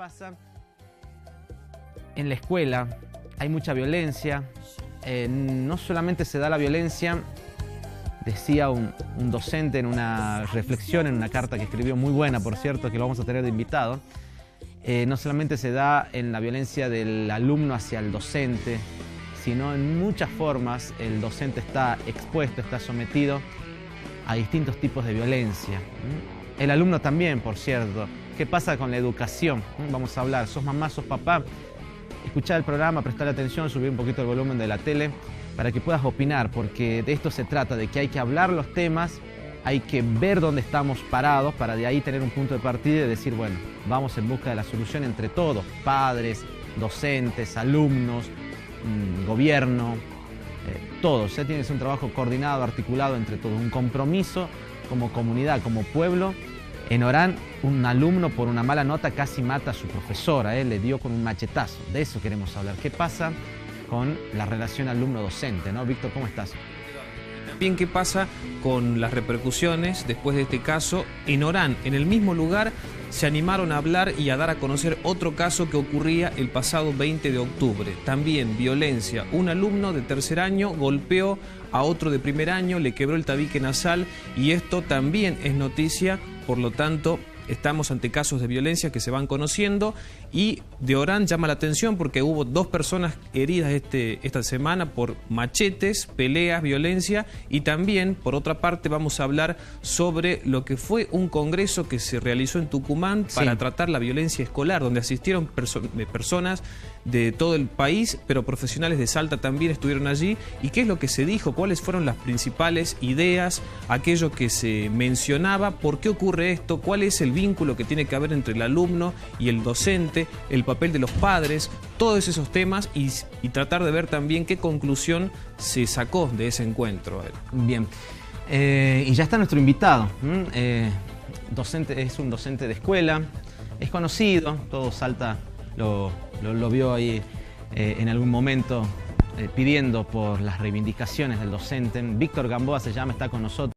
pasa? En la escuela hay mucha violencia. No solamente se da la violencia, decía un docente en una reflexión, en una carta que escribió muy buena, por cierto, que lo vamos a tener de invitado. No solamente se da en la violencia del alumno hacia el docente, sino en muchas formas el docente está expuesto, está sometido a distintos tipos de violencia. El alumno también, por cierto. ¿Qué pasa con la educación? Vamos a hablar. ¿Sos mamá, sos papá? Escuchar el programa, prestar atención, subir un poquito el volumen de la tele para que puedas opinar, porque de esto se trata, de que hay que hablar los temas, hay que ver dónde estamos parados para de ahí tener un punto de partida y decir, bueno, vamos en busca de la solución entre todos, padres, docentes, alumnos, gobierno, todos. Tiene que ser un trabajo coordinado, articulado entre todos, un compromiso como comunidad, como pueblo. En Orán, un alumno por una mala nota casi mata a su profesora, le dio con un machetazo. De eso queremos hablar. ¿Qué pasa con la relación alumno-docente, ¿no? Víctor, ¿cómo estás? Bien, ¿qué pasa con las repercusiones después de este caso? En Orán, en el mismo lugar, se animaron a hablar y a dar a conocer otro caso que ocurría el pasado 20 de octubre. También violencia. Un alumno de tercer año golpeó a otro de primer año, le quebró el tabique nasal y esto también es noticia, por lo tanto estamos ante casos de violencia que se van conociendo y de Orán llama la atención porque hubo 2 personas heridas esta semana por machetes, peleas, violencia y también, por otra parte, vamos a hablar sobre lo que fue un congreso que se realizó en Tucumán para tratar la violencia escolar, donde asistieron personas de todo el país, pero profesionales de Salta también estuvieron allí. ¿Y qué es lo que se dijo? ¿Cuáles fueron las principales ideas? Aquello que se mencionaba, ¿por qué ocurre esto? ¿Cuál es el vínculo que tiene que haber entre el alumno y el docente? El papel de los padres, todos esos temas y tratar de ver también qué conclusión se sacó de ese encuentro. Bien, y ya está nuestro invitado. Docente, es un docente de escuela, es conocido, todo Salta lo vio ahí en algún momento pidiendo por las reivindicaciones del docente. Víctor Gamboa se llama, está con nosotros.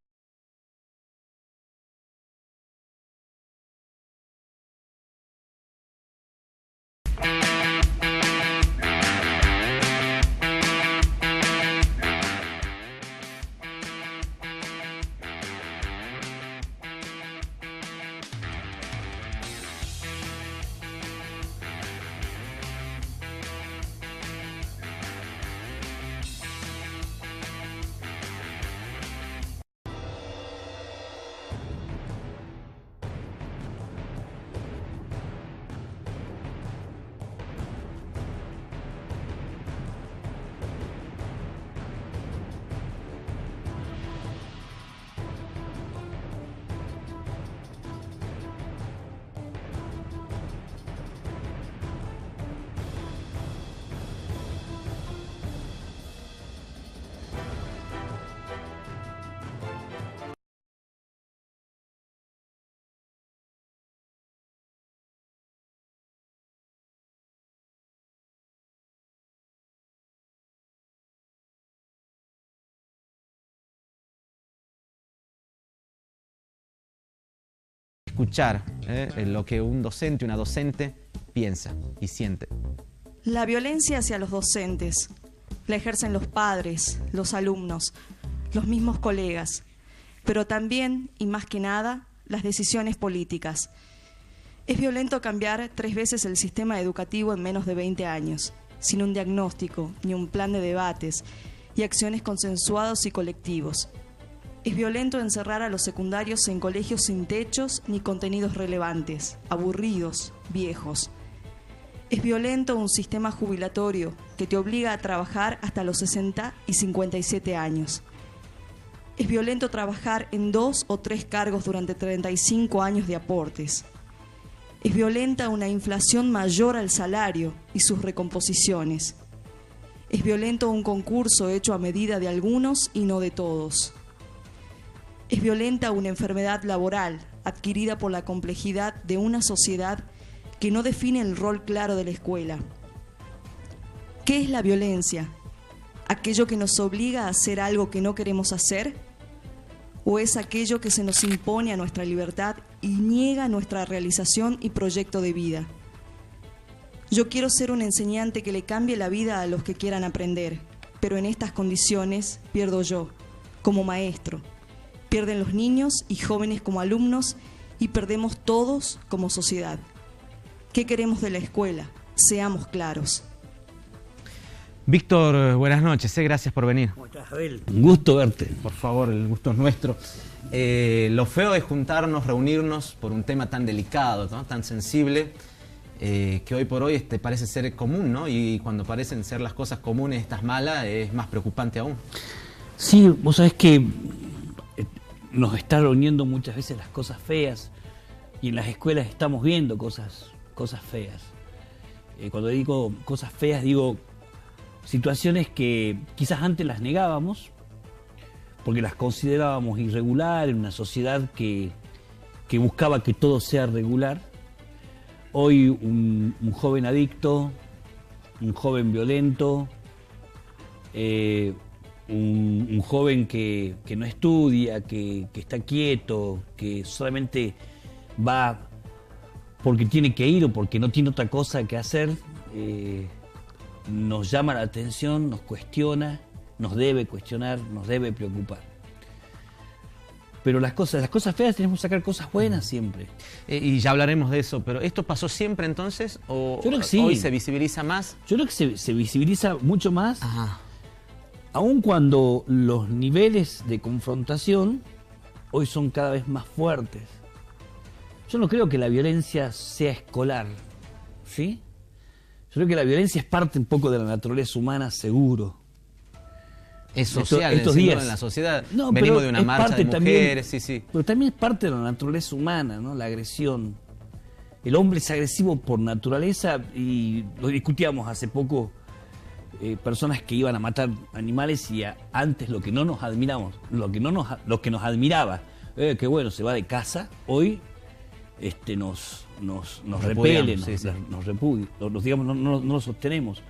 Escuchar lo que un docente, una docente piensa y siente. La violencia hacia los docentes la ejercen los padres, los alumnos, los mismos colegas, pero también, y más que nada, las decisiones políticas. Es violento cambiar 3 veces el sistema educativo en menos de 20 años, sin un diagnóstico, ni un plan de debates y acciones consensuados y colectivos. Es violento encerrar a los secundarios en colegios sin techos ni contenidos relevantes, aburridos, viejos. Es violento un sistema jubilatorio que te obliga a trabajar hasta los 60 y 57 años. Es violento trabajar en 2 o 3 cargos durante 35 años de aportes. Es violenta una inflación mayor al salario y sus recomposiciones. Es violento un concurso hecho a medida de algunos y no de todos. Es violenta una enfermedad laboral adquirida por la complejidad de una sociedad que no define el rol claro de la escuela. ¿Qué es la violencia? ¿Aquello que nos obliga a hacer algo que no queremos hacer? ¿O es aquello que se nos impone a nuestra libertad y niega nuestra realización y proyecto de vida? Yo quiero ser un enseñante que le cambie la vida a los que quieran aprender, pero en estas condiciones pierdo yo, como maestro. Pierden los niños y jóvenes como alumnos y perdemos todos como sociedad. ¿Qué queremos de la escuela? Seamos claros. Víctor, buenas noches, gracias por venir. ¿Cómo estás, Abel? Un gusto verte. Por favor, el gusto es nuestro. Lo feo es juntarnos, reunirnos por un tema tan delicado, ¿no? Tan sensible, que hoy por hoy parece ser común, ¿no? Y cuando parecen ser las cosas comunes, estas malas, es más preocupante aún. Sí, vos sabés que nos está reuniendo muchas veces las cosas feas y en las escuelas estamos viendo cosas feas. Cuando digo cosas feas, digo situaciones que quizás antes las negábamos porque las considerábamos irregular en una sociedad que buscaba que todo sea regular. Hoy un joven adicto, un joven violento, un joven que no estudia, que está quieto, que solamente va porque tiene que ir o porque no tiene otra cosa que hacer, nos llama la atención, nos cuestiona, nos debe cuestionar, nos debe preocupar. Pero las cosas feas tenemos que sacar cosas buenas siempre. Y ya hablaremos de eso, pero ¿esto pasó siempre entonces? ¿O yo creo que sí. Hoy se visibiliza más? Yo creo que se visibiliza mucho más. Ajá. Aun cuando los niveles de confrontación hoy son cada vez más fuertes. Yo no creo que la violencia sea escolar, ¿sí? Yo creo que la violencia es parte un poco de la naturaleza humana, seguro. Es social, estos días en la sociedad. No, venimos de una marcha de mujeres, también, sí. Pero también es parte de la naturaleza humana, ¿no? La agresión. El hombre es agresivo por naturaleza y lo discutíamos hace poco. Personas que iban a matar animales y antes lo que no nos admiramos, lo que nos admiraba, que bueno, se va de casa, hoy nos repelen, nos repudian, digamos, no lo sostenemos.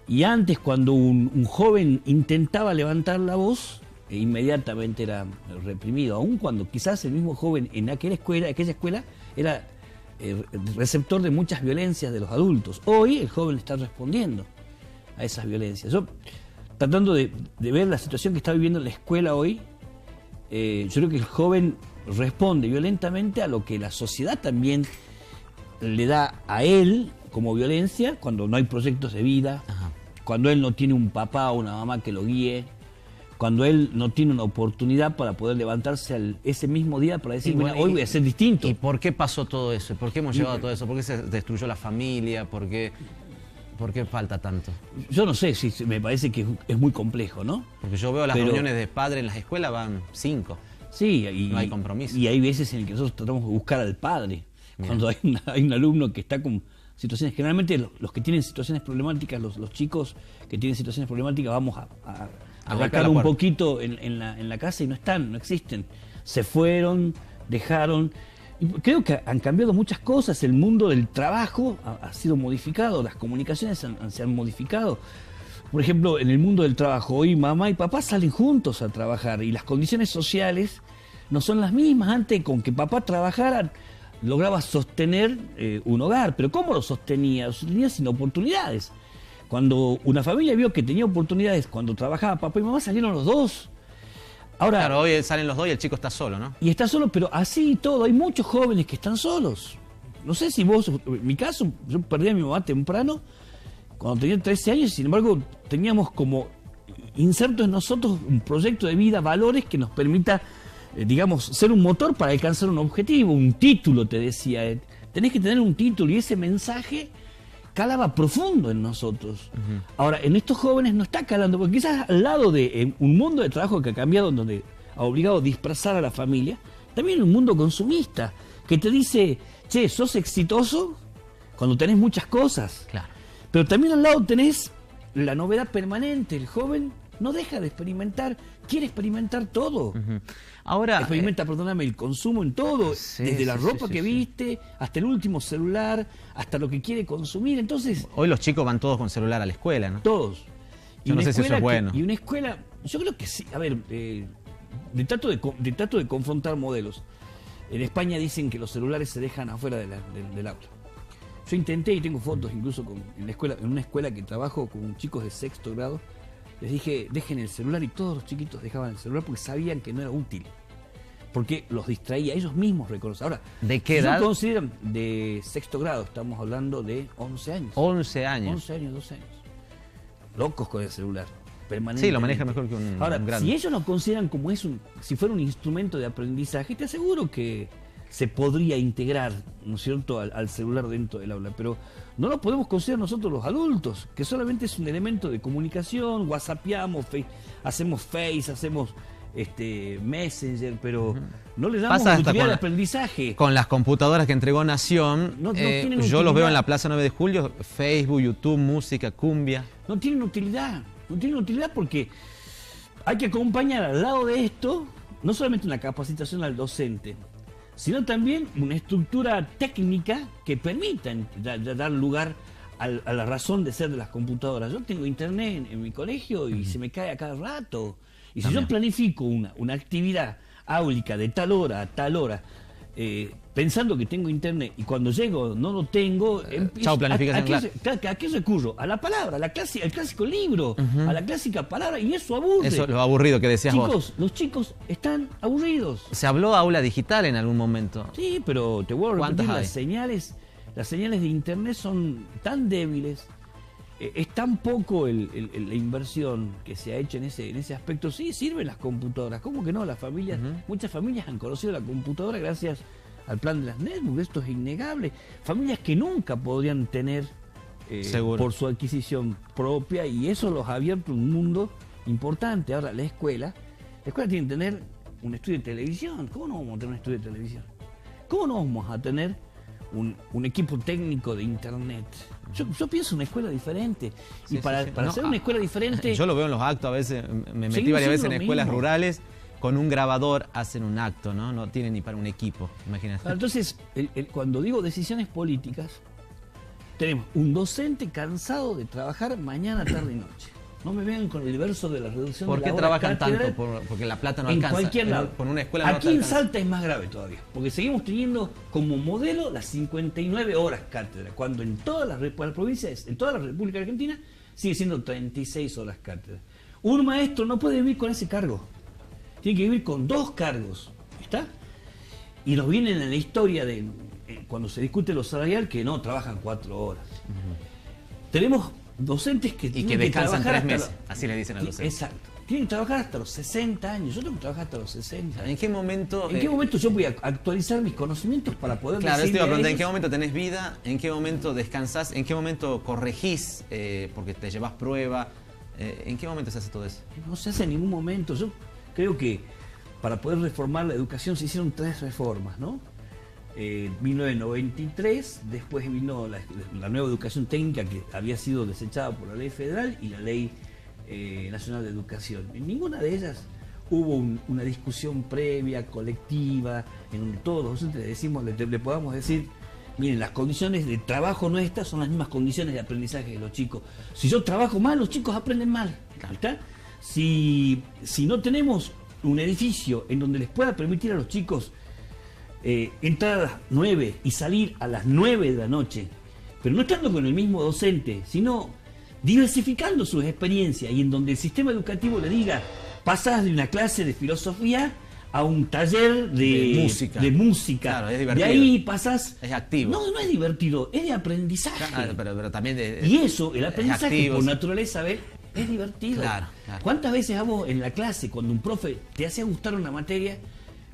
Y antes, cuando un joven intentaba levantar la voz, inmediatamente era reprimido, aun cuando quizás el mismo joven en aquella escuela era receptor de muchas violencias de los adultos. Hoy el joven está respondiendo a esas violencias. Yo, tratando de ver la situación que está viviendo la escuela hoy, yo creo que el joven responde violentamente a lo que la sociedad también le da a él como violencia, cuando no hay proyectos de vida. Ajá. Cuando él no tiene un papá o una mamá que lo guíe, cuando él no tiene una oportunidad para poder levantarse ese mismo día para decir, bueno, hoy voy a ser distinto. ¿Y por qué pasó todo eso? ¿Por qué hemos llegado a todo eso? ¿Por qué se destruyó la familia? ¿Por qué falta tanto? Yo no sé, si me parece que es muy complejo, ¿no? Porque yo veo las reuniones de padres en las escuelas, van 5. Sí, y no hay compromiso. Y hay veces en que nosotros tratamos de buscar al padre. Bien. Cuando hay un alumno que está con situaciones, generalmente los que tienen situaciones problemáticas, los chicos que tienen situaciones problemáticas, vamos a arrancar un poquito en la casa y no existen. Se fueron, dejaron. Y creo que han cambiado muchas cosas. El mundo del trabajo ha sido modificado, las comunicaciones se han modificado. Por ejemplo, en el mundo del trabajo, hoy mamá y papá salen juntos a trabajar y las condiciones sociales no son las mismas. Antes, con que papá trabajara, lograba sostener un hogar. Pero ¿cómo lo sostenía? Lo sostenía sin oportunidades. Cuando una familia vio que tenía oportunidades, cuando trabajaba papá y mamá, salieron los dos. Ahora, claro, hoy salen los dos y el chico está solo, ¿no? Y está solo, pero así y todo. Hay muchos jóvenes que están solos. No sé si vos, en mi caso, yo perdí a mi mamá temprano, cuando tenía 13 años, sin embargo, teníamos como inserto en nosotros un proyecto de vida, valores que nos permita, digamos, ser un motor para alcanzar un objetivo, un título, te decía. Tenés que tener un título y ese mensaje calaba profundo en nosotros. Uh-huh. Ahora, en estos jóvenes no está calando, porque quizás al lado de un mundo de trabajo que ha cambiado, donde ha obligado a dispersar a la familia, también un mundo consumista, que te dice, che, sos exitoso cuando tenés muchas cosas. Claro. Pero también al lado tenés la novedad permanente. El joven no deja de experimentar, quiere experimentar todo. Uh-huh. Ahora experimenta, perdóname, el consumo en todo, desde la ropa que viste, hasta el último celular, hasta lo que quiere consumir. Entonces, hoy los chicos van todos con celular a la escuela, ¿no? Todos. Yo no sé si eso es bueno. Y una escuela, yo creo que sí. A ver, trato de confrontar modelos. En España dicen que los celulares se dejan afuera del aula. Yo intenté, y tengo fotos incluso en una escuela que trabajo con chicos de 6º grado, les dije, dejen el celular, y todos los chiquitos dejaban el celular porque sabían que no era útil. Porque los distraía, ellos mismos reconocen. Ahora, ¿de qué edad? Si consideran de 6º grado, estamos hablando de 11 años. 11 años. 11 años, 12 años. Locos con el celular. Sí, lo maneja mejor que un grande. Si ellos lo consideran como si fuera un instrumento de aprendizaje, te aseguro que se podría integrar, ¿no es cierto?, al celular dentro del aula. Pero no lo podemos considerar nosotros los adultos, que solamente es un elemento de comunicación, whatsappeamos, hacemos Face, hacemos Messenger, pero no le damos utilidad al aprendizaje. Con las computadoras que entregó Nación, yo los veo en la Plaza 9 de Julio, Facebook, YouTube, música, cumbia. No tienen utilidad porque hay que acompañar al lado de esto, no solamente una capacitación al docente, sino también una estructura técnica que permita dar lugar a la razón de ser de las computadoras. Yo tengo internet en mi colegio y se me cae a cada rato. Y si yo planifico una actividad áulica de tal hora a tal hora, pensando que tengo internet, y cuando llego no lo tengo, chao, planificación. ¿A qué recurro? A la palabra, al clásico libro, a la clásica palabra, y eso aburre. Eso es lo aburrido que decías vos. Los chicos están aburridos. Se habló aula digital en algún momento. Sí, pero te vuelvo a repetir, las señales de internet son tan débiles. Es tan poco la inversión que se ha hecho en ese aspecto. Sí, sirven las computadoras. ¿Cómo que no? Las familias, muchas familias han conocido la computadora gracias al plan de las netbooks. Esto es innegable. Familias que nunca podrían tener por su adquisición propia, y eso los ha abierto un mundo importante. Ahora, la escuela tiene que tener un estudio de televisión. ¿Cómo no vamos a tener un estudio de televisión? ¿Cómo no vamos a tener un equipo técnico de internet? Yo pienso una escuela diferente. Sí, y para hacer una escuela diferente... Yo lo veo en los actos, a veces me metí varias veces en escuelas rurales, con un grabador hacen un acto, ¿no? No tienen ni para un equipo, imagínate. Entonces, cuando digo decisiones políticas, tenemos un docente cansado de trabajar mañana, tarde y noche. No me vean con el verso de la reducción de la hora. ¿Por qué trabajan tanto? Porque la plata no alcanza. En cualquier lado. Con una escuela Aquí en Salta es más grave todavía, porque seguimos teniendo como modelo las 59 horas cátedra, cuando en todas las provincias, en toda la República Argentina, sigue siendo 36 horas cátedra. Un maestro no puede vivir con ese cargo. Tiene que vivir con 2 cargos. ¿Está? Y nos vienen en la historia de cuando se discute lo salarial, que no trabajan 4 horas. Tenemos docentes que tienen que descansan 3 meses, así le dicen a los docentes. Exacto. Tienen que trabajar hasta los 60 años. Yo tengo que trabajar hasta los 60. ¿En qué momento yo voy a actualizar mis conocimientos para poder Claro, te iba a preguntar, ¿en qué momento tenés vida? ¿En qué momento descansás? ¿En qué momento corregís porque te llevas prueba? ¿En qué momento se hace todo eso? No se hace en ningún momento. Yo creo que para poder reformar la educación se hicieron 3 reformas, ¿no? 1993, después vino la nueva educación técnica, que había sido desechada por la ley federal, y la ley nacional de educación. En ninguna de ellas hubo una discusión previa, colectiva, en donde todos los docentes le podamos decir, miren, las condiciones de trabajo nuestras son las mismas condiciones de aprendizaje de los chicos. Si yo trabajo mal, los chicos aprenden mal. ¿Está? Si no tenemos un edificio en donde les pueda permitir a los chicos entrar a las 9 y salir a las 9 de la noche, pero no estando con el mismo docente, sino diversificando sus experiencias, y en donde el sistema educativo le diga, pasás de una clase de filosofía a un taller de música. Claro, es divertido. De ahí pasás... Es activo. No es divertido, es de aprendizaje. Claro, pero también y eso, el aprendizaje activo, por naturaleza, ¿ves? Es divertido. Claro. ¿Cuántas veces a vos en la clase, cuando un profe te hacía gustar una materia,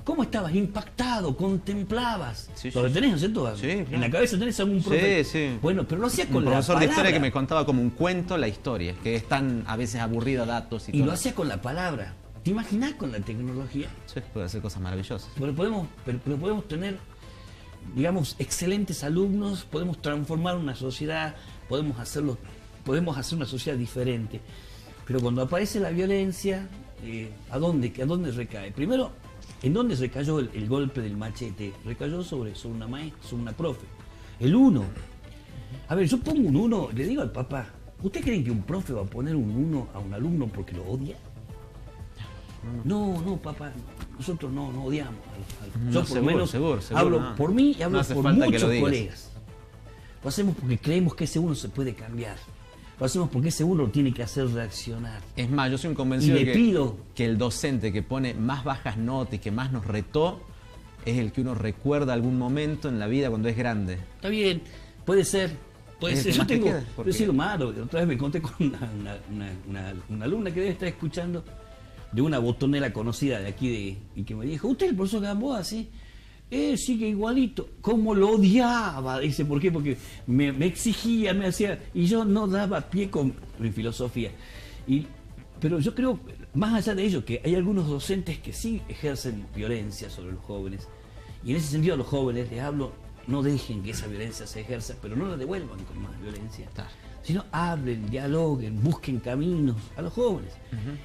cómo estabas impactado, contemplabas? Lo que tenés, ¿no es cierto? Sí, claro. En la cabeza tenés algún profe. Sí. Bueno, pero lo hacía con un la palabra. profesor de historia que me contaba como un cuento la historia, que es tan a veces aburrida, datos y todo. Y lo hacía con la palabra. ¿Te imaginás con la tecnología? Sí, puede hacer cosas maravillosas. Pero podemos tener, digamos, excelentes alumnos, podemos transformar una sociedad, podemos hacer una sociedad diferente. Pero cuando aparece la violencia, ¿a dónde recae? Primero, ¿en dónde recayó el golpe del machete? Recayó sobre una maestra, sobre una profe. El 1. A ver, yo pongo un 1, le digo al papá, ¿usted cree que un profe va a poner un 1 a un alumno porque lo odia? No, papá, nosotros no odiamos. Yo por lo menos seguro, hablo por mí y hablo por muchos colegas. Lo hacemos porque creemos que ese uno se puede cambiar. Lo hacemos porque ese uno tiene que hacer reaccionar. Es más, yo soy un convencido Y le de pido que el docente que pone más bajas notas y que más nos retó es el que uno recuerda algún momento en la vida cuando es grande. Está bien, puede ser. Puede Es el ser. que Yo más te tengo, queda, yo porque- he sido malo. Otra vez me conté con una alumna que debe estar escuchando, de una botonera conocida de aquí, y que me dijo, ¿usted es el profesor Gamboa? Sí. Sí, que igualito. ¿Cómo lo odiaba? Dice, ¿por qué? Porque me exigía, me hacía, y yo no daba pie con mi filosofía. Pero yo creo, más allá de ello, que hay algunos docentes que sí ejercen violencia sobre los jóvenes. Y en ese sentido a los jóvenes les hablo, no dejen que esa violencia se ejerza, pero no la devuelvan con más violencia. Claro. Sino hablen, dialoguen, busquen caminos a los jóvenes.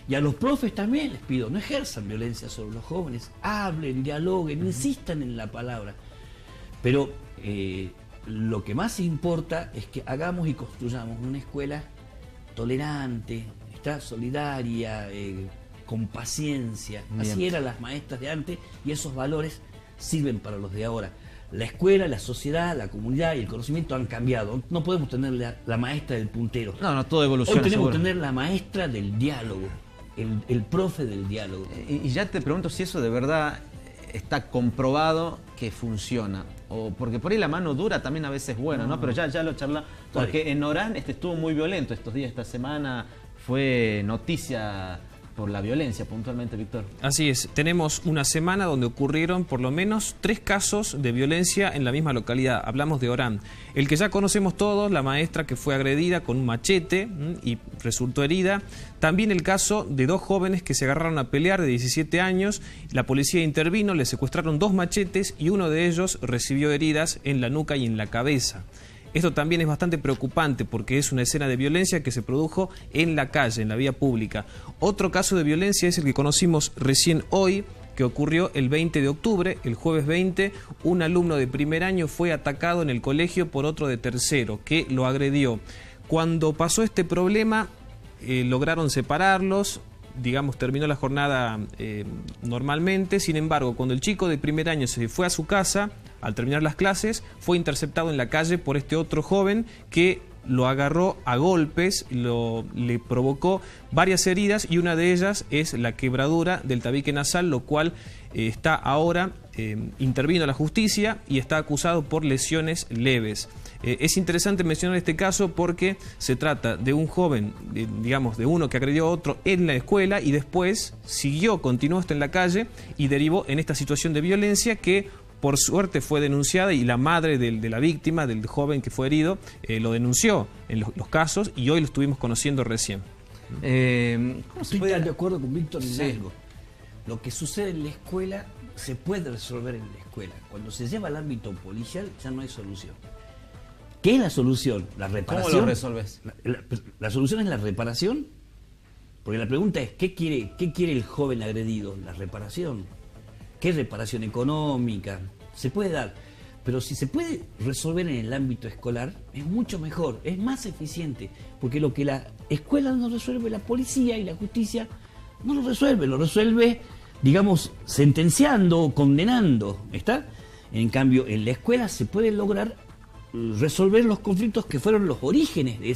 Y a los profes también les pido, no ejerzan violencia sobre los jóvenes, hablen, dialoguen, insistan en la palabra. Pero lo que más importa es que hagamos y construyamos una escuela tolerante, solidaria, con paciencia. Bien. Así eran las maestras de antes y esos valores sirven para los de ahora. La escuela, la sociedad, la comunidad y el conocimiento han cambiado. No podemos tener la maestra del puntero. No, todo evoluciona. Hoy tenemos que seguro. tener la maestra del diálogo, el profe del diálogo. Y ya te pregunto si eso de verdad está comprobado que funciona. O porque por ahí la mano dura también a veces es buena, ¿no? Pero ya lo charlamos. Porque en Orán estuvo muy violento estos días, esta semana fue noticia por la violencia puntualmente, Víctor. Así es, tenemos una semana donde ocurrieron por lo menos 3 casos de violencia en la misma localidad. Hablamos de Orán. El que ya conocemos todos, la maestra que fue agredida con un machete y resultó herida. También el caso de 2 jóvenes que se agarraron a pelear de 17 años. La policía intervino, le secuestraron 2 machetes y uno de ellos recibió heridas en la nuca y en la cabeza. Esto también es bastante preocupante porque es una escena de violencia que se produjo en la calle, en la vía pública. Otro caso de violencia es el que conocimos recién hoy, que ocurrió el 20 de octubre, el jueves 20, un alumno de primer año fue atacado en el colegio por otro de tercero, que lo agredió. Cuando pasó este problema, lograron separarlos, digamos, terminó la jornada normalmente. Sin embargo, cuando el chico de primer año se fue a su casa, al terminar las clases, fue interceptado en la calle por este otro joven que lo agarró a golpes, le provocó varias heridas y una de ellas es la quebradura del tabique nasal, lo cual está ahora, intervino la justicia y está acusado por lesiones leves. Es interesante mencionar este caso porque se trata de un joven, digamos, de uno que agredió a otro en la escuela y después continuó hasta en la calle y derivó en esta situación de violencia que por suerte fue denunciada y la madre de la víctima, del joven que fue herido, lo denunció en los casos y hoy lo estuvimos conociendo recién. ¿Cómo se Estoy puede...? de acuerdo con Víctor en Sí. algo. Lo que sucede en la escuela se puede resolver en la escuela. Cuando se lleva al ámbito policial ya no hay solución. ¿Qué es la solución? La reparación. ¿Cómo lo resolves? La solución es la reparación. Porque la pregunta es, ¿qué quiere el joven agredido? La reparación. ¿Qué reparación económica? Se puede dar. Pero si se puede resolver en el ámbito escolar, es mucho mejor, es más eficiente. Porque lo que la escuela no resuelve, la policía y la justicia no lo resuelve, digamos, sentenciando, condenando, ¿está? En cambio, en la escuela se puede lograr resolver los conflictos que fueron los orígenes de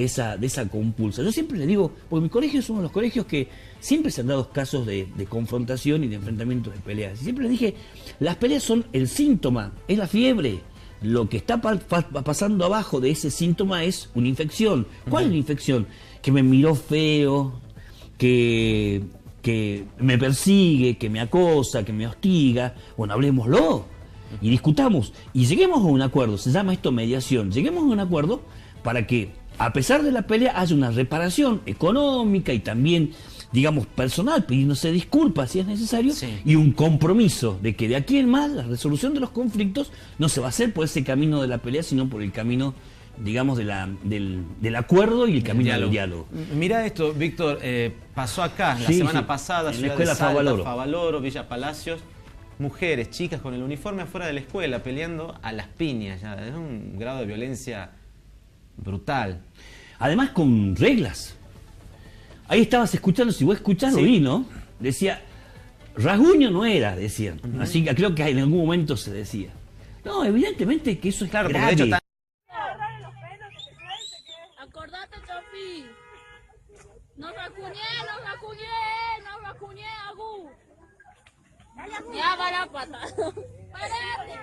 esa compulsa. Yo siempre le digo, porque mi colegio es uno de los colegios que siempre se han dado casos de confrontación y de enfrentamientos de peleas. Y siempre le dije, las peleas son el síntoma, es la fiebre. Lo que está pasando abajo de ese síntoma es una infección. ¿Cuál es la infección? Que me miró feo, que me persigue, que me acosa, que me hostiga. Bueno, hablemoslo y discutamos y lleguemos a un acuerdo. Se llama esto mediación. Lleguemos a un acuerdo para que, a pesar de la pelea, haya una reparación económica y también, digamos, personal, pidiéndose disculpas si es necesario, Sí. y un compromiso de que de aquí en más la resolución de los conflictos no se va a hacer por ese camino de la pelea, sino por el camino, digamos, del acuerdo y el camino del diálogo. Mira esto, Víctor, pasó acá la Sí, semana sí. pasada, En la ciudad escuela de Salta, Favaloro. Favaloro, Villa Palacios, mujeres, chicas con el uniforme afuera de la escuela peleando a las piñas, ya, es un grado de violencia brutal. Además con reglas. Ahí estabas escuchando, si vos escuchás, lo vi, ¿no? Decía, rasguño no era, decían. Así que creo que en algún momento se decía. No, evidentemente que eso es Claro, porque grave. de hecho Ya va la pata. Parate,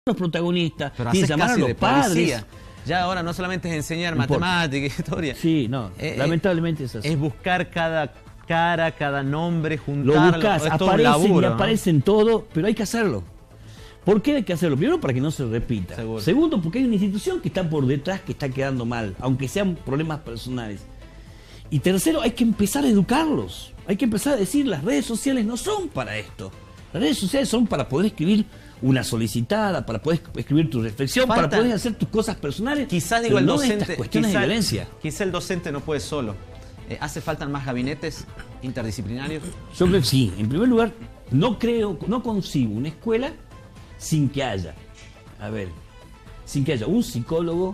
Los protagonistas, Pero tienen haces que llamar a casi los de padres. policía. Ya ahora no solamente es enseñar No importa. matemática, historia. Sí, no, lamentablemente es así. Es buscar cada cara, cada nombre, Lo juntarlo. buscas, es todo un aparecen laburo, y ¿no? aparecen todo, pero hay que hacerlo. ¿Por qué hay que hacerlo? Primero, para que no se repita. Seguro. Segundo, porque hay una institución que está por detrás que está quedando mal, aunque sean problemas personales. Y tercero, hay que empezar a educarlos. Hay que empezar a decir, las redes sociales no son para esto. Las redes sociales son para poder escribir una solicitada, para poder escribir tu reflexión, para poder hacer tus cosas personales. Quizás pero digo el no docente, estas cuestiones de violencia. Quizá el docente no puede solo. ¿Hace falta más gabinetes interdisciplinarios? Yo creo que sí. En primer lugar, no concibo una escuela sin que haya, sin que haya un psicólogo,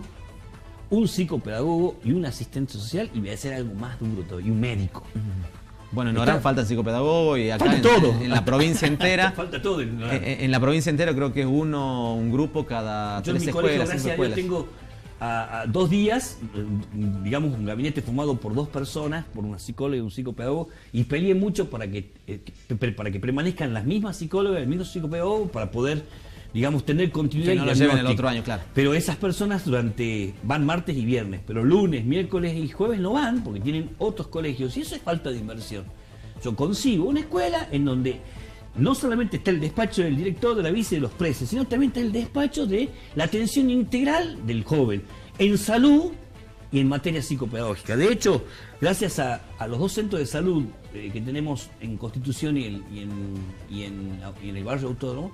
un psicopedagogo y un asistente social, y voy a hacer algo más duro todavía, y un médico. Bueno, en Orán falta psicopedagogo y acá Falta todo. en la provincia entera. Falta todo. En la provincia entera creo que es un grupo cada Yo en 3 mi colegio, escuelas, 5 gracias a Dios, escuelas. tengo a 2 días, digamos, un gabinete formado por 2 personas, por una psicóloga y un psicopedagogo, y peleé mucho para que permanezcan las mismas psicólogas, el mismo psicopedagogo, para poder, digamos, tener continuidad. Que no y lo lleven el diagnóstico. otro año, claro. Pero esas personas van martes y viernes, pero lunes, miércoles y jueves no van porque tienen otros colegios, y eso es falta de inversión. Yo consigo una escuela en donde no solamente está el despacho del director, de la vice, de los preses, sino también está el despacho de la atención integral del joven, en salud y en materia psicopedagógica. De hecho, gracias a los 2 centros de salud que tenemos en Constitución y en el barrio autónomo,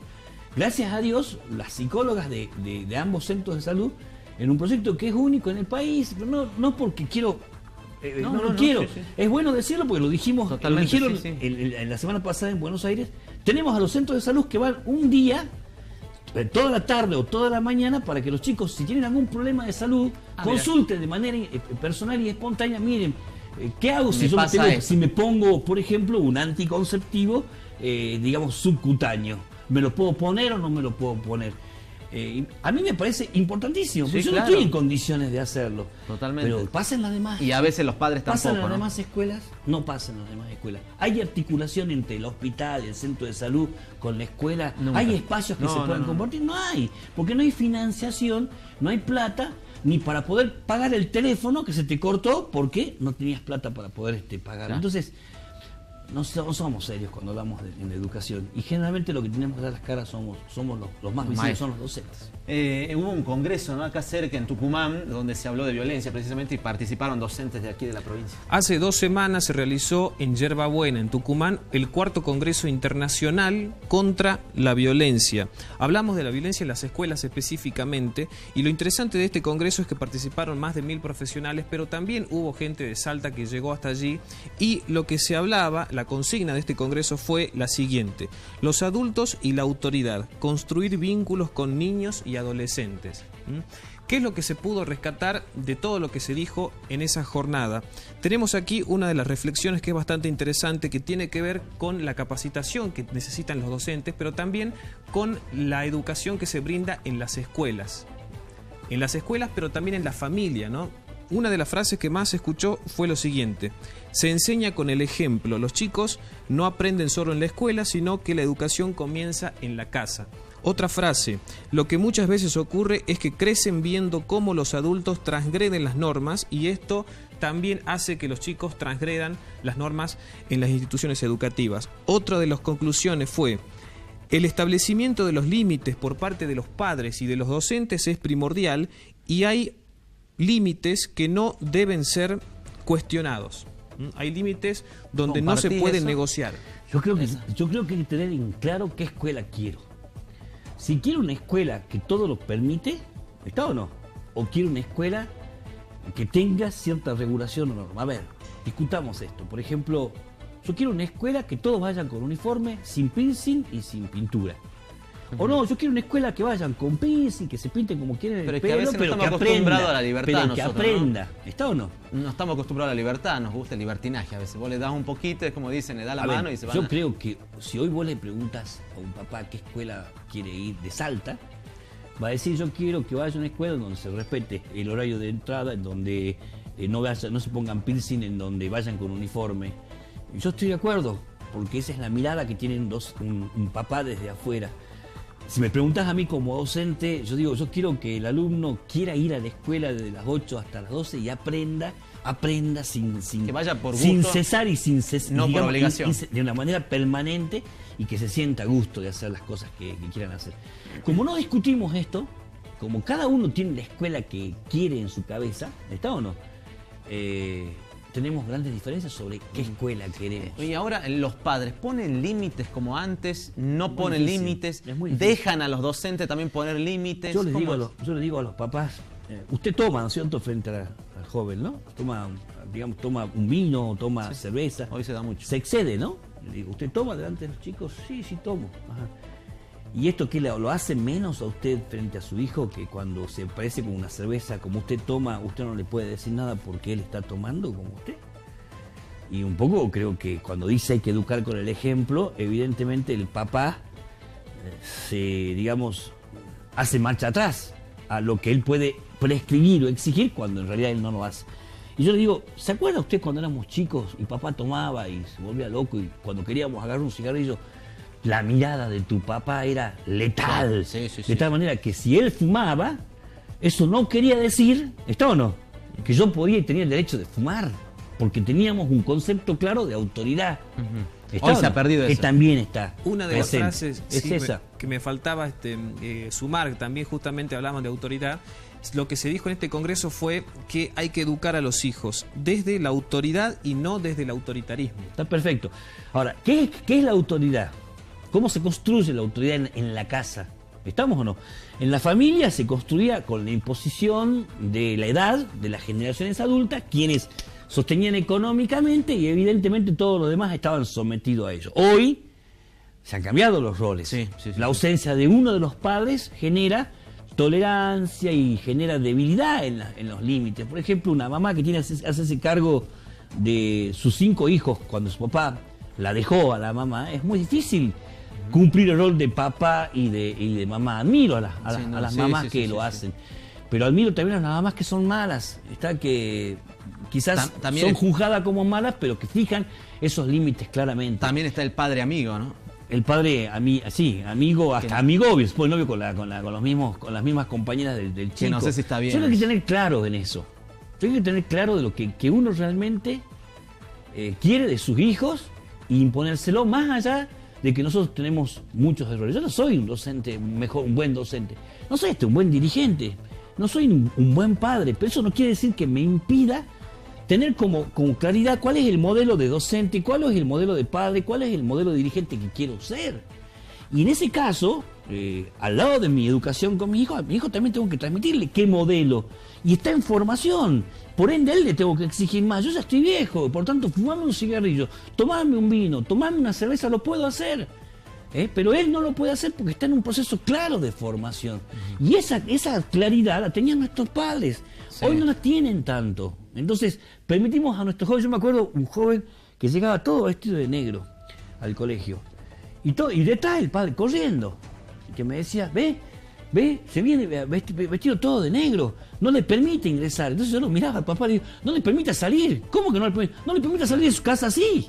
gracias a Dios, las psicólogas de ambos centros de salud, en un proyecto que es único en el país, pero no porque quiero... no quiero. Sí, sí. Es bueno decirlo porque lo dijimos, Totalmente, lo dijeron sí, sí. en la semana pasada en Buenos Aires. Tenemos a los centros de salud que van un día, toda la tarde o toda la mañana, para que los chicos, si tienen algún problema de salud, consulten de manera personal y espontánea. Miren, ¿qué hago si me pongo, por ejemplo, un anticonceptivo, digamos, subcutáneo? ¿Me lo puedo poner o no me lo puedo poner? A mí me parece importantísimo, porque yo no estoy en condiciones de hacerlo. Totalmente. Pero pasa en las demás. Y a veces los padres ¿Pasa en tampoco, las ¿no? demás escuelas? No pasa en las demás escuelas. Hay articulación entre el hospital, el centro de salud, con la escuela. Nunca. Hay espacios que se pueden compartir. No hay, porque no hay financiación, no hay plata, ni para poder pagar el teléfono que se te cortó porque no tenías plata para poder pagar. Claro. Entonces, no somos serios cuando hablamos en educación. Y generalmente lo que tenemos que dar las caras somos los más visibles, son los docentes. Hubo un congreso, ¿no?, acá cerca en Tucumán, donde se habló de violencia precisamente y participaron docentes de aquí de la provincia. Hace 2 semanas se realizó en Yerba Buena, en Tucumán, el 4º Congreso Internacional contra la Violencia. Hablamos de la violencia en las escuelas específicamente, y lo interesante de este congreso es que participaron más de 1000 profesionales, pero también hubo gente de Salta que llegó hasta allí, y lo que se hablaba, la consigna de este congreso fue la siguiente: los adultos y la autoridad, construir vínculos con niños y adolescentes. ¿Qué es lo que se pudo rescatar de todo lo que se dijo en esa jornada? Tenemos aquí una de las reflexiones que es bastante interesante, que tiene que ver con la capacitación que necesitan los docentes, pero también con la educación que se brinda en las escuelas. En las escuelas, pero también en la familia, ¿no? una de las frases que más se escuchó fue lo siguiente: se enseña con el ejemplo, los chicos no aprenden solo en la escuela, sino que la educación comienza en la casa. Otra frase: lo que muchas veces ocurre es que crecen viendo cómo los adultos transgreden las normas, y esto también hace que los chicos transgredan las normas en las instituciones educativas. Otra de las conclusiones fue: el establecimiento de los límites por parte de los padres y de los docentes es primordial, y hay límites que no deben ser cuestionados. Hay límites donde no se puede negociar. Yo creo que hay que tener en claro qué escuela quiero. Si quiero una escuela que todo lo permite, ¿está o no? O quiero una escuela que tenga cierta regulación o norma. A ver, discutamos esto. Por ejemplo, yo quiero una escuela que todos vayan con uniforme, sin piercing y sin pintura. O no, yo quiero una escuela que vayan con piercing, que se pinten como quieren el pelo, pero que aprenda. A la libertad, pero que aprenda. ¿No? ¿Está o no? No estamos acostumbrados a la libertad, nos gusta el libertinaje a veces. Vos le das un poquito, es como dicen, le da la mano y se van. Yo creo que si hoy vos le preguntas a un papá qué escuela quiere ir de Salta, va a decir: yo quiero que vaya a una escuela donde se respete el horario de entrada, en donde no se pongan piercing, en donde vayan con uniforme. Y yo estoy de acuerdo, porque esa es la mirada que tienen un papá desde afuera. Si me preguntas a mí como docente, yo digo: yo quiero que el alumno quiera ir a la escuela desde las 8 hasta las 12 y aprenda sin que vaya por gusto, sin cesar y sin no digamos, por obligación, de una manera permanente, y que se sienta a gusto de hacer las cosas que quieran hacer. Como no discutimos esto, como cada uno tiene la escuela que quiere en su cabeza, ¿está o no? Tenemos grandes diferencias sobre qué escuela queremos. Y ahora los padres ponen límites como antes, no ponen límites, dejan a los docentes también poner límites. Yo les digo a los papás, usted toma, ¿no es cierto?, frente al joven, ¿no? Toma un vino, toma cerveza. Hoy se da mucho. Se excede, ¿no? Le digo: ¿usted toma delante de los chicos? Sí, tomo. Ajá. ¿Y esto qué lo hace menos a usted frente a su hijo, que cuando se parece con una cerveza como usted toma, usted no le puede decir nada porque él está tomando como usted? Y un poco creo que cuando dice hay que educar con el ejemplo, evidentemente el papá hace marcha atrás a lo que él puede prescribir o exigir, cuando en realidad él no lo hace. Y yo le digo: ¿se acuerda usted cuando éramos chicos y papá tomaba y se volvía loco, y cuando queríamos agarrar un cigarrillo, la mirada de tu papá era letal? De tal manera que si él fumaba, eso no quería decir, ¿está o no?, que yo podía y tenía el derecho de fumar, porque teníamos un concepto claro de autoridad. Hoy se ha perdido eso. Que también está. Una de las frases es esa. Que me faltaba sumar, también justamente hablaban de autoridad. Lo que se dijo en este congreso fue que hay que educar a los hijos desde la autoridad y no desde el autoritarismo. Está perfecto. Ahora, ¿qué es la autoridad? ¿Cómo se construye la autoridad en la casa? ¿Estamos o no? En la familia se construía con la imposición de la edad de las generaciones adultas, quienes sostenían económicamente, y evidentemente todos los demás estaban sometidos a ello. Hoy se han cambiado los roles. La ausencia de uno de los padres genera tolerancia y genera debilidad en los límites. Por ejemplo, una mamá que hace cargo de sus 5 hijos cuando su papá la dejó a la mamá, es muy difícil cumplir el rol de papá y de mamá. Admiro a las mamás que lo hacen, pero admiro también a las mamás que son malas, que quizás son juzgadas como malas, pero que fijan esos límites claramente. También está el padre amigo, ¿no? El padre amigo, hasta amigo, después novio con las mismas compañeras del chico. Que no sé si está bien. Yo tengo que tener claro en eso. Tengo que tener claro de lo que uno realmente quiere de sus hijos, e imponérselo, más allá de que nosotros tenemos muchos errores. Yo no soy un docente un buen docente, no soy un buen dirigente, no soy un buen padre, pero eso no quiere decir que me impida tener como claridad cuál es el modelo de docente, cuál es el modelo de padre, cuál es el modelo de dirigente que quiero ser. Y en ese caso, al lado de mi educación con mi hijo también tengo que transmitirle qué modelo. Y está en formación. Por ende, a él le tengo que exigir más. Yo ya estoy viejo, por tanto, fumarme un cigarrillo, tomarme un vino, tomarme una cerveza, lo puedo hacer. Pero él no lo puede hacer porque está en un proceso claro de formación. Y esa claridad la tenían nuestros padres. Sí. Hoy no la tienen tanto. Entonces, permitimos a nuestros jóvenes. Yo me acuerdo un joven que llegaba todo vestido de negro al colegio. Y detrás el padre corriendo. Que me decía: ve, ¿Ve? Se viene vestido todo de negro. No le permite ingresar. Entonces yo lo miraba al papá y digo, no le permita salir. ¿Cómo que no le permite? No le permita salir de su casa así.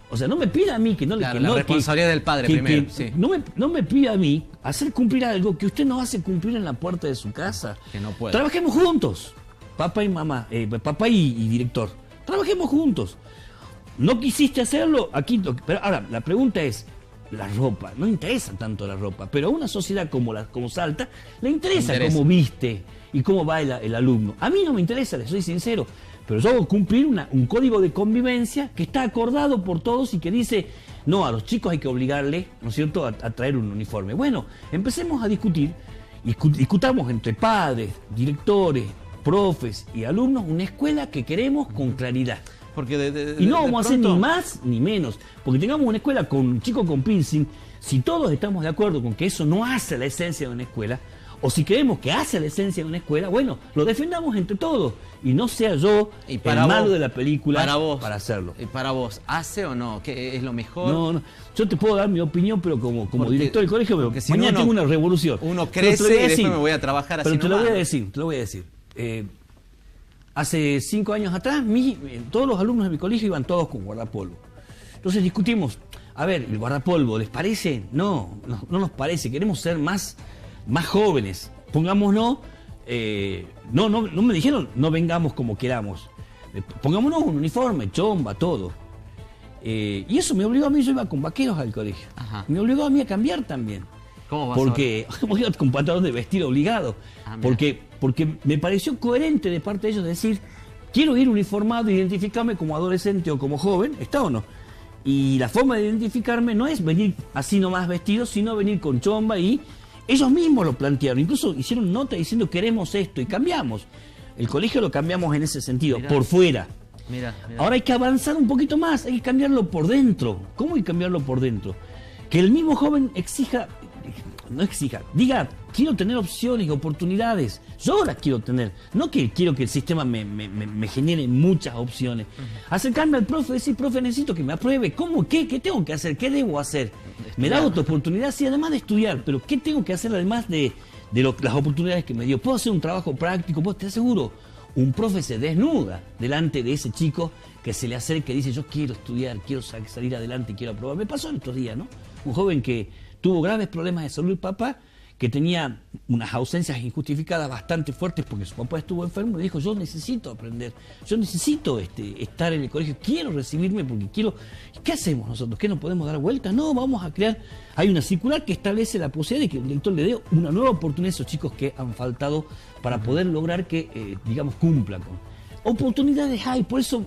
O sea, no me pida a mí que no le... Claro, que la no, responsabilidad del padre primero, sí. No me pida a mí hacer cumplir algo que usted no hace cumplir en la puerta de su casa. Que no puede. Trabajemos juntos, papá y mamá, papá y director. Trabajemos juntos. No quisiste hacerlo, aquí... Pero ahora, la pregunta es, la ropa, no interesa tanto la ropa, pero a una sociedad como Salta le interesa cómo viste y cómo va el alumno. A mí no me interesa, les soy sincero, pero yo hago cumplir un código de convivencia que está acordado por todos y que dice, no, a los chicos hay que obligarle, ¿no es cierto?, a traer un uniforme. Bueno, empecemos a discutir, discutamos entre padres, directores, profes y alumnos una escuela que queremos con claridad. Porque y no vamos a hacer ni más ni menos. Porque tengamos una escuela con un chico con piercing, si todos estamos de acuerdo con que eso no hace la esencia de una escuela, o si creemos que hace la esencia de una escuela, bueno, lo defendamos entre todos. Y no sea yo el malo de la película para hacerlo. ¿Y para vos, hace o no? ¿Qué es lo mejor? No. Yo te puedo dar mi opinión, pero como director del colegio, pero si mañana tengo una revolución. Uno crece y después me voy a trabajar así. Pero te lo voy a decir. Hace 5 años atrás, todos los alumnos de mi colegio iban todos con guardapolvo. Entonces discutimos, a ver, ¿el guardapolvo les parece? No nos parece, queremos ser más jóvenes. Pongámonos, no me dijeron, no vengamos como queramos. Pongámonos un uniforme, chomba, todo. Y eso me obligó a mí, yo iba con vaqueros al colegio. Ajá. Me obligó a mí a cambiar también. ¿Cómo vas porque iba con pantalón de vestir obligado. Porque me pareció coherente de parte de ellos decir, quiero ir uniformado, identificarme como adolescente o como joven, ¿está o no? Y la forma de identificarme no es venir así nomás vestido, sino venir con chomba, y ellos mismos lo plantearon. Incluso hicieron nota diciendo queremos esto y cambiamos. El colegio lo cambiamos en ese sentido, por fuera. Mirá. Ahora hay que avanzar un poquito más, hay que cambiarlo por dentro. ¿Cómo hay que cambiarlo por dentro? Que el mismo joven diga, quiero tener opciones y oportunidades. Yo las quiero tener. No que quiero que el sistema me genere muchas opciones. Acercarme al profe y decir, profe, necesito que me apruebe. ¿Cómo? ¿Qué tengo que hacer? ¿Qué debo hacer? Me da otra oportunidad, sí, además de estudiar. Pero ¿qué tengo que hacer además de las oportunidades que me dio? ¿Puedo hacer un trabajo práctico? Pues te aseguro, un profe se desnuda delante de ese chico que se le acerca y dice, yo quiero estudiar, quiero salir adelante, quiero aprobar. Me pasó en estos días, ¿no? Un joven que tuvo graves problemas de salud, papá, que tenía unas ausencias injustificadas bastante fuertes porque su papá estuvo enfermo, y dijo, yo necesito aprender, yo necesito estar en el colegio, quiero recibirme porque quiero... ¿Qué hacemos nosotros? ¿Qué no podemos dar vuelta? No, vamos a crear... Hay una circular que establece la posibilidad de que el director le dé una nueva oportunidad a esos chicos que han faltado para poder lograr que, digamos, cumplan con... Oportunidades hay, por eso...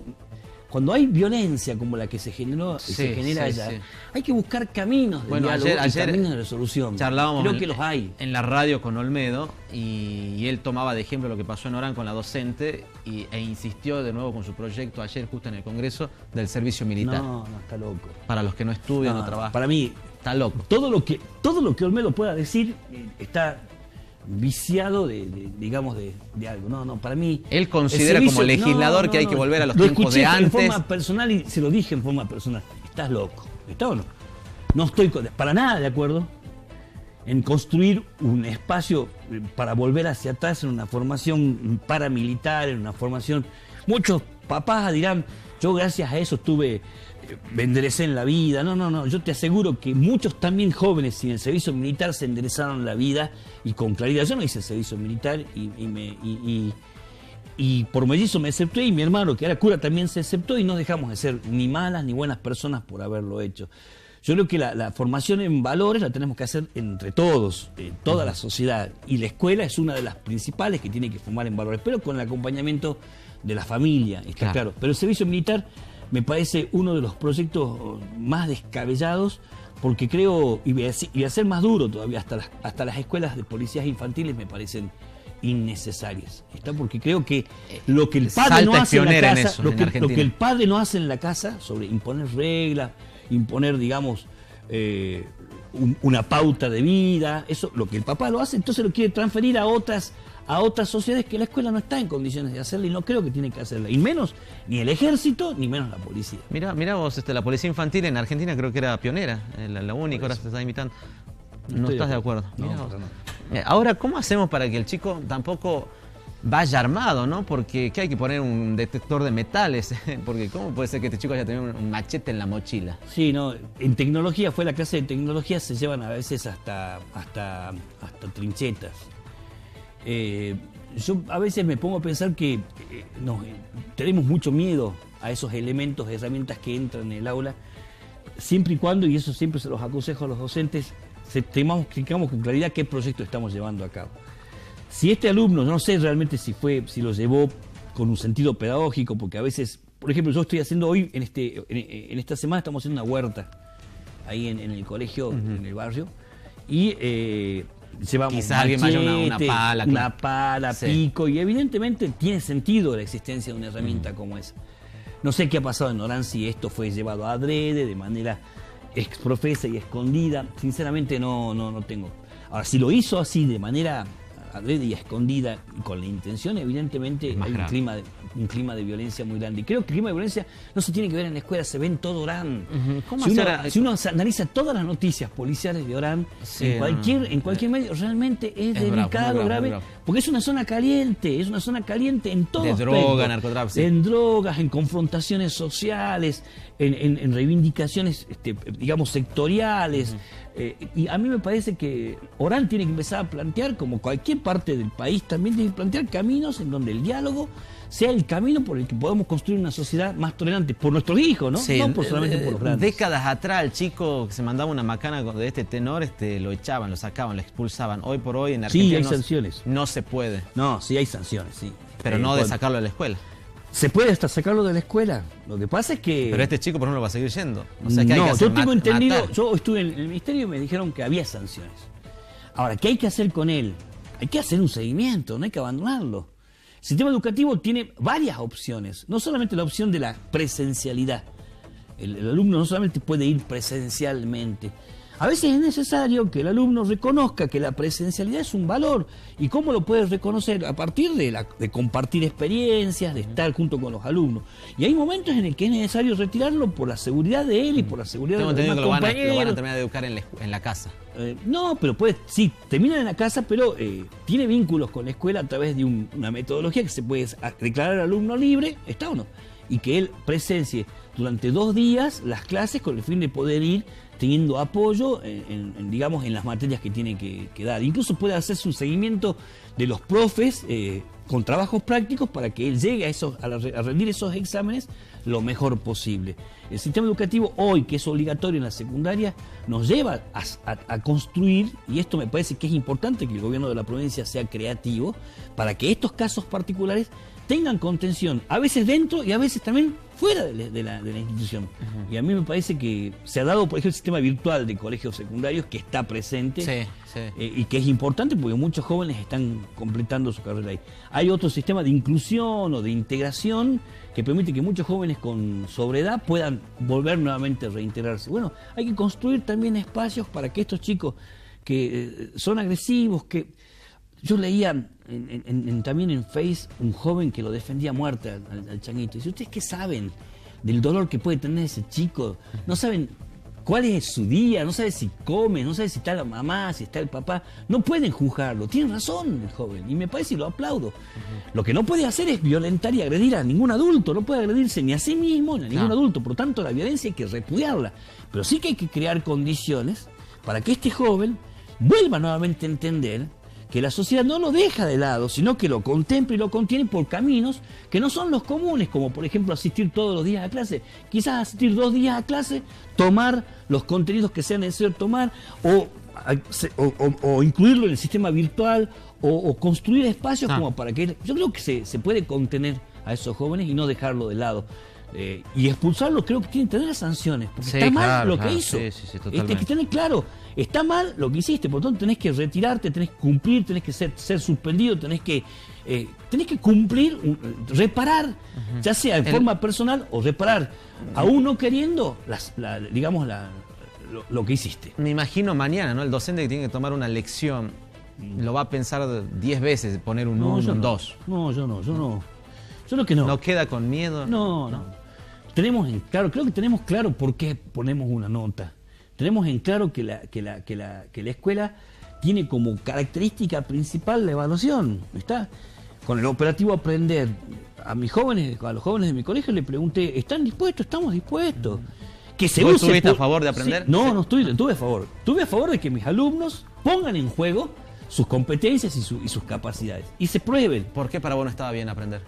Cuando hay violencia como la que se genera allá, hay que buscar caminos de diálogo y caminos de resolución. Charlábamos Creo que los hay. En la radio con Olmedo y él tomaba de ejemplo lo que pasó en Orán con la docente e insistió de nuevo con su proyecto ayer justo en el Congreso del servicio militar. No, está loco. Para los que no estudian o trabajan. Para mí, está loco. Todo lo que Olmedo pueda decir está viciado de algo. No, para mí... Él considera como legislador que hay que volver a los tiempos de antes. En forma personal, y se lo dije en forma personal. Estás loco. ¿Está o no? No estoy para nada de acuerdo en construir un espacio para volver hacia atrás en una formación paramilitar, en una formación... Muchos papás dirán, yo gracias a eso me enderecé en la vida. No, yo te aseguro que muchos también jóvenes sin el servicio militar se enderezaron la vida y con claridad. Yo no hice el servicio militar y por mellizo me acepté, y mi hermano que era cura también se aceptó, y no dejamos de ser ni malas ni buenas personas por haberlo hecho. Yo creo que la formación en valores la tenemos que hacer entre todos, toda la sociedad, y la escuela es una de las principales que tiene que formar en valores, pero con el acompañamiento de la familia, está claro. Pero el servicio militar me parece uno de los proyectos más descabellados, porque creo, y voy a ser más duro todavía, hasta las escuelas de policías infantiles me parecen innecesarias. ¿Está? Porque creo que lo que el padre no hace en la casa, lo que el padre no hace en la casa, sobre imponer reglas, imponer, digamos, una pauta de vida, eso, lo que el papá lo hace, entonces lo quiere transferir a otras sociedades que la escuela no está en condiciones de hacerla, y no creo que tiene que hacerla, y menos ni el ejército ni menos la policía. Mirá vos, la policía infantil en Argentina creo que era pionera, la única, ahora se está imitando. No estás de acuerdo. No, Ahora, ¿cómo hacemos para que el chico tampoco vaya armado, ¿no? Porque ¿qué hay que poner un detector de metales? Porque ¿cómo puede ser que este chico haya tenido un machete en la mochila? Sí, no, en tecnología, fue la clase de tecnología, se llevan a veces hasta trinchetas. Yo a veces me pongo a pensar que tenemos mucho miedo a esos elementos, herramientas que entran en el aula, siempre y cuando, y eso siempre se los aconsejo a los docentes, tengamos con claridad qué proyecto estamos llevando a cabo. Si este alumno, no sé realmente si lo llevó con un sentido pedagógico, porque a veces, por ejemplo, yo estoy haciendo hoy, en esta semana estamos haciendo una huerta, ahí en el colegio, en el barrio, y llevamos quizás alguien vaya una pala, una pala, sí, pico, y evidentemente tiene sentido la existencia de una herramienta como esa. No sé qué ha pasado en Orán, si esto fue llevado adrede, de manera exprofesa y escondida. Sinceramente no tengo. Ahora, si lo hizo así, de manera adrede y escondida, y con la intención, evidentemente hay un clima de violencia muy grande. Y creo que el clima de violencia no se tiene que ver en la escuela, se ve en todo Orán. Si uno analiza todas las noticias policiales de Orán, sí, en cualquier medio, realmente es delicado, grave, porque es una zona caliente, en todo de aspecto. Droga, narcotráfico. Sí. En drogas, en confrontaciones sociales, en reivindicaciones, digamos, sectoriales. Y a mí me parece que Orán tiene que empezar a plantear, como cualquier parte del país, también tiene que plantear caminos en donde el diálogo sea el camino por el que podemos construir una sociedad más tolerante por nuestros hijos, ¿no? Sí, no solamente por los grandes. Décadas atrás el chico que se mandaba una macana de este tenor, lo echaban, lo sacaban, lo expulsaban. Hoy por hoy en Argentina sí, hay sanciones. No se puede. No, sí hay sanciones, sí. Pero no de sacarlo de la escuela. Se puede hasta sacarlo de la escuela. Lo que pasa es que... Pero este chico, por ejemplo, va a seguir yendo. O sea, ¿qué hay que hacer? Yo tengo entendido, yo estuve en el ministerio y me dijeron que había sanciones. Ahora, ¿qué hay que hacer con él? Hay que hacer un seguimiento, no hay que abandonarlo. El sistema educativo tiene varias opciones, no solamente la opción de la presencialidad. El alumno no solamente puede ir presencialmente. A veces es necesario que el alumno reconozca que la presencialidad es un valor. ¿Y cómo lo puede reconocer? A partir de compartir experiencias, de estar junto con los alumnos. Y hay momentos en el que es necesario retirarlo por la seguridad de él y por la seguridad de los demás compañeros. Lo van a terminar de educar en la casa. No, pero sí, termina en la casa, pero tiene vínculos con la escuela a través de una metodología que se puede declarar alumno libre, ¿está o no? Y que él presencie durante 2 días las clases con el fin de poder ir teniendo apoyo digamos, en las materias que tiene que dar. Incluso puede hacerse un seguimiento de los profes con trabajos prácticos para que él llegue a rendir esos exámenes lo mejor posible. El sistema educativo hoy, que es obligatorio en la secundaria, nos lleva a construir, y esto me parece que es importante que el gobierno de la provincia sea creativo, para que estos casos particulares tengan contención, a veces dentro y a veces también fuera de la institución. Y a mí me parece que se ha dado, por ejemplo, el sistema virtual de colegios secundarios que está presente y que es importante porque muchos jóvenes están completando su carrera ahí. Hay otro sistema de inclusión o de integración que permite que muchos jóvenes con sobredad puedan volver nuevamente a reintegrarse. Bueno, hay que construir también espacios para que estos chicos que son agresivos, que... Yo leía también en Face un joven que lo defendía a muerte al changuito. Y dice, ¿ustedes qué saben del dolor que puede tener ese chico? No saben cuál es su día, no saben si come, no saben si está la mamá, si está el papá. No pueden juzgarlo. Tiene razón el joven y me parece y lo aplaudo. Lo que no puede hacer es violentar y agredir a ningún adulto. No puede agredirse ni a sí mismo ni a ningún adulto. Por lo tanto, la violencia hay que repudiarla. Pero sí que hay que crear condiciones para que este joven vuelva nuevamente a entender que la sociedad no lo deja de lado, sino que lo contempla y lo contiene por caminos que no son los comunes, como por ejemplo asistir todos los días a clase. Quizás asistir 2 días a clase, tomar los contenidos que sea necesario tomar, o incluirlo en el sistema virtual, o construir espacios como para que... Yo creo que se puede contener a esos jóvenes y no dejarlo de lado. Y expulsarlo creo que tiene que tener sanciones, porque está mal lo que hizo. Hay que tener claro, está mal lo que hiciste, por lo tanto tenés que retirarte, tenés que cumplir, tenés que ser suspendido, tenés que cumplir, reparar, ya sea en forma personal o reparar, aún no queriendo, lo que hiciste. Me imagino mañana, ¿no? El docente que tiene que tomar una lección lo va a pensar 10 veces, poner un 1, un 2. No, yo no. Yo creo que no. ¿No queda con miedo? No. Creo que tenemos claro por qué ponemos una nota. Tenemos en claro que la escuela tiene como característica principal la evaluación, ¿está? Con el operativo Aprender, a los jóvenes de mi colegio le pregunté, ¿están dispuestos? ¿Estamos dispuestos? Que se ¿Vos use estuviste a favor de aprender? Sí, no estuve a favor. Estuve a favor de que mis alumnos pongan en juego sus competencias y sus capacidades y se prueben. ¿Por qué para vos no estaba bien aprender?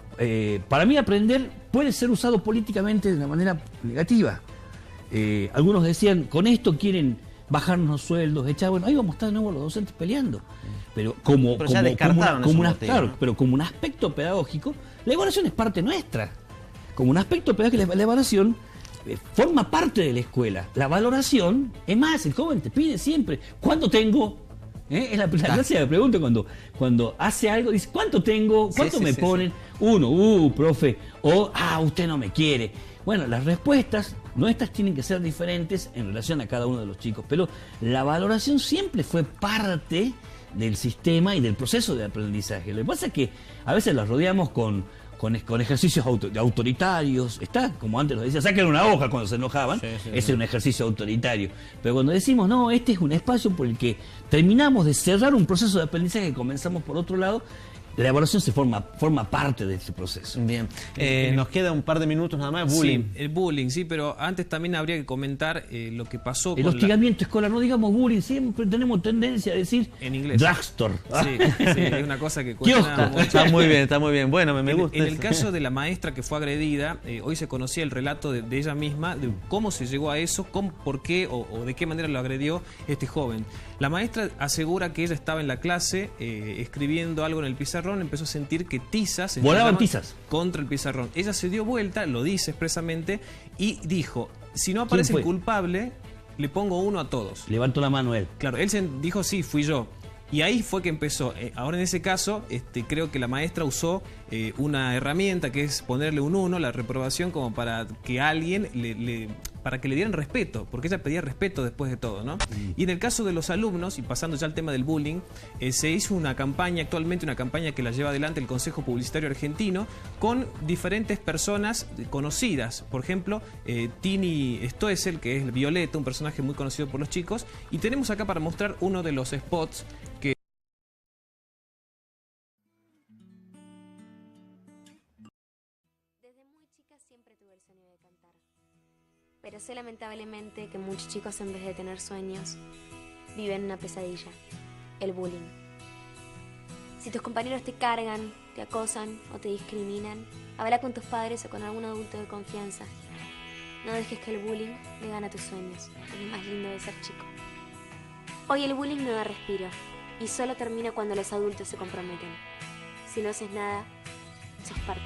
Para mí aprender puede ser usado políticamente de una manera negativa. Algunos decían, con esto quieren bajarnos los sueldos, echar, bueno, ahí vamos a estar de nuevo los docentes peleando. Pero ya descartaron ese motivo, claro, ¿no? pero como un aspecto pedagógico, la evaluación es parte nuestra. Como un aspecto pedagógico, la evaluación forma parte de la escuela. La valoración, es más, el joven te pide siempre, ¿cuánto tengo? Es la clásica pregunta cuando hace algo, dice, ¿cuánto tengo? ¿Cuánto me ponen? Sí. Uno, profe, o, usted no me quiere. Bueno, las respuestas nuestras tienen que ser diferentes en relación a cada uno de los chicos, pero la valoración siempre fue parte del sistema y del proceso de aprendizaje. Lo que pasa es que a veces los rodeamos con ejercicios autoritarios, está, como antes nos decía, saquen una hoja cuando se enojaban, ese es un ejercicio autoritario. Pero cuando decimos, no, este es un espacio por el que terminamos de cerrar un proceso de aprendizaje que comenzamos por otro lado, la evaluación se forma parte de ese proceso. Bien. Nos queda un par de minutos nada más. Bullying. Sí, el bullying, sí, pero antes también habría que comentar lo que pasó el hostigamiento escolar, no digamos bullying, siempre tenemos tendencia a decir en inglés. Drugstore. Sí, es una cosa que cuesta mucho. Está muy bien. Bueno, me gusta. En el caso de la maestra que fue agredida, hoy se conocía el relato de ella misma, de cómo se llegó a eso, por qué o de qué manera lo agredió este joven. La maestra asegura que ella estaba en la clase escribiendo algo en el pizarrón, empezó a sentir que tizas volaban tizas contra el pizarrón. Ella se dio vuelta, lo dice expresamente, y dijo, si no aparece el culpable, le pongo 1 a todos. Levantó la mano él. Claro, él dijo, sí, fui yo. Y ahí fue que empezó. Ahora en ese caso, creo que la maestra usó una herramienta que es ponerle un 1, la reprobación, como para que alguien para que le dieran respeto, porque ella pedía respeto después de todo, ¿no? Y en el caso de los alumnos, y pasando ya al tema del bullying, se hizo una campaña, actualmente una campaña que la lleva adelante el Consejo Publicitario Argentino, con diferentes personas conocidas. Por ejemplo, Tini Stoessel, que es Violeta, un personaje muy conocido por los chicos, y tenemos acá para mostrar uno de los spots que... Desde muy chica siempre tuve el sueño de cantar. Pero sé lamentablemente que muchos chicos, en vez de tener sueños, viven una pesadilla, el bullying. Si tus compañeros te cargan, te acosan o te discriminan, habla con tus padres o con algún adulto de confianza. No dejes que el bullying le gane a tus sueños, es lo más lindo de ser chico. Hoy el bullying no da respiro y solo termina cuando los adultos se comprometen. Si no haces nada, sos parte.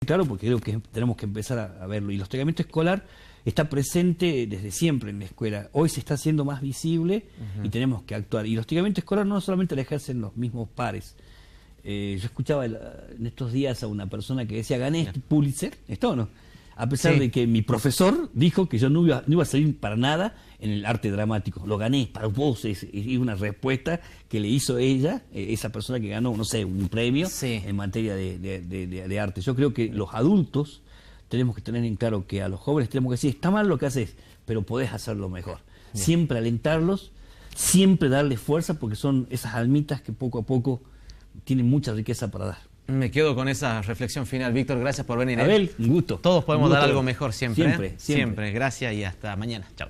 Claro, porque creo que tenemos que empezar a verlo. Y el hostigamiento escolar está presente desde siempre en la escuela. Hoy se está haciendo más visible y tenemos que actuar. Y el hostigamiento escolar no solamente lo ejercen los mismos pares. Yo escuchaba en estos días a una persona que decía, gané este Pulitzer, ¿esto o no? A pesar de que mi profesor dijo que yo no iba a salir para nada en el arte dramático. Lo gané para vos, es una respuesta que le hizo ella, esa persona que ganó, no sé, un premio en materia de arte. Yo creo que los adultos tenemos que tener en claro que a los jóvenes tenemos que decir, está mal lo que haces, pero podés hacerlo mejor. Siempre alentarlos, siempre darles fuerza, porque son esas almitas que poco a poco tienen mucha riqueza para dar. Me quedo con esa reflexión final. Víctor, gracias por venir. Abel, un gusto. Todos podemos dar algo mejor siempre. Siempre. Gracias y hasta mañana. Chao.